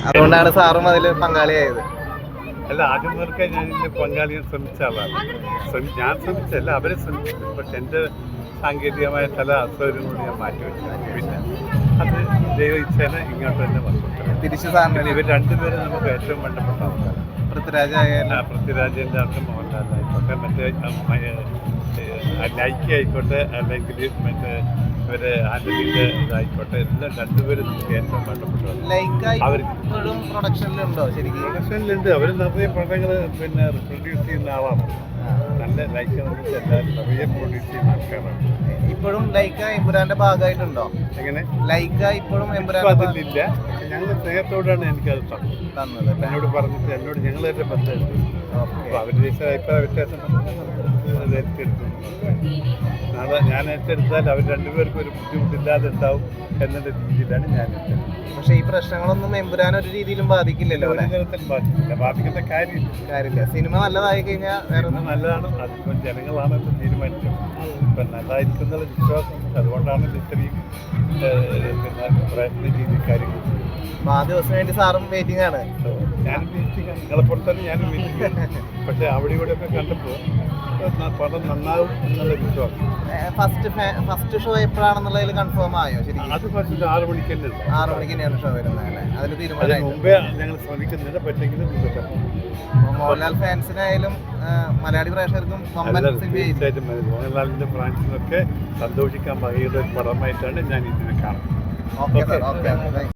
അതുകൊണ്ടാണ് സാറും അതിൽ പങ്കാളിയായത്. അല്ല, ആദ്യം മുതൽക്കേ ഞാൻ ഇതിൻ്റെ പങ്കാളിയെ ശ്രമിച്ച ആളാണ്. ഞാൻ ശ്രമിച്ചല്ല, അവരെ ശ്രമിച്ചു. പക്ഷെ എൻ്റെ സാങ്കേതികമായ ചില അസൗകര്യങ്ങളോട് ഞാൻ മാറ്റിവെച്ചു. പിന്നെ അത് ദൈവ ഇച്ഛേന ഇങ്ങോട്ട് തന്നെ വന്നു. തിരിച്ചു സാറിന് ഇവർ രണ്ടുപേരും നമുക്ക് ഏറ്റവും വേണ്ടപ്പെട്ട ആൾക്കാരാണ്. പൃഥ്വിരാജിൻ്റെ ആൾക്കും മോഹൻലാലായിക്കോട്ടെ, മറ്റേ ലൈക്കി ആയിക്കോട്ടെ, അല്ലെങ്കിൽ മറ്റേ ഇവരെ ആന്റണിയുടെ ഇതായിക്കോട്ടെ, എല്ലാം രണ്ടുപേരും നമുക്ക് ഏറ്റവും വേണ്ടപ്പെട്ടവർ. അവർ പ്രൊഡക്ഷനിലുണ്ട്. അവർ നിറയെ പടങ്ങൾ പിന്നെ പ്രൊഡ്യൂസ് ചെയ്യുന്ന ആളാണ്. നല്ല ലൈക്ക നമുക്ക് എല്ലാവരും നിറയെ പ്രൊഡ്യൂസ് ചെയ്യുന്ന ആൾക്കാരാണ്. ഇപ്പോഴും ലൈക്ക എമ്പുരാന്റെ ഭാഗമായിട്ടുണ്ടോ? എങ്ങനെ ലൈക്ക ഇപ്പോഴും അതിലില്ല. ഞങ്ങൾ സ്നേഹത്തോടാണ് എനിക്കത് തന്നത്. എന്നോട് പറഞ്ഞിട്ട് എന്നോട് ഞങ്ങളെ ബന്ധമുണ്ട്. അപ്പോൾ അവരുടെ അഭിപ്രായ വ്യത്യാസം ഏറ്റെടുത്തു. നാളെ ഞാൻ ഏറ്റെടുത്താൽ അവർ രണ്ടുപേർക്കും ഒരു ബുദ്ധിമുട്ടില്ലാതെ ഉണ്ടാവും എന്നുള്ള രീതിയിലാണ് ഞാൻ ഏറ്റെടുത്തത്. പക്ഷേ ഈ പ്രശ്നങ്ങളൊന്നും എമ്പുരാൻ ഒരു രീതിയിലും ബാധിക്കില്ലല്ലോ. ഒരു തരത്തിൽ ബാധിക്കില്ല, ബാധിക്കേണ്ട കാര്യമില്ല. സിനിമ നല്ലതായി കഴിഞ്ഞാൽ വേറെ നല്ലതാണ്. അതിപ്പം ജനങ്ങളാണല്ലോ തീരുമാനിച്ചത്. ഇപ്പം നല്ലതായിരിക്കുന്ന വിശ്വാസം. അതുകൊണ്ടാണ് ഇത്രയും പിന്നെ പ്രയത്നം ചെയ്ത് കാര്യങ്ങൾ. ആ ദിവസം വേണ്ടി സാറും വെയിറ്റിംഗ് ആണ്. ഞാനും വെയിറ്റിംഗ് ആണ്. നിങ്ങളെ പുറത്തന്നെ ഞാനും വെയിറ്റിംഗ് ആണ്. പക്ഷെ അവിടെ ഇവിടെ ഒക്കെ കണ്ടപ്പോൾ പടം നന്നാവും എന്നുള്ള വിശ്വാസം. ഫസ്റ്റ് ഷോ എപ്പോഴാണെന്നുള്ളതിൽ കൺഫേം ആയോ? ശരി, അത് ഫസ്റ്റ് 6 മണിക്ക് തന്നെ 6 മണിക്ക് തന്നെയാണ് ഷോ വരുന്നത് അല്ലേ? അതിന് തീരുമാനം മുമ്പേ ഞങ്ങൾ ശ്രമിക്കുന്നില്ല. പറ്റെങ്കിലും മോഹൻലാൽ ഫാൻസിനായാലും മലയാളി പ്രേക്ഷകർക്കും തീർച്ചയായിട്ടും മോഹൻലാലിന്റെ ഫ്രാൻസിനൊക്കെ സന്തോഷിക്കാൻ വകയുള്ള ഒരു പടമായിട്ടാണ് ഞാൻ ഇതിനെ കാണുന്നത്. ഓക്കെ.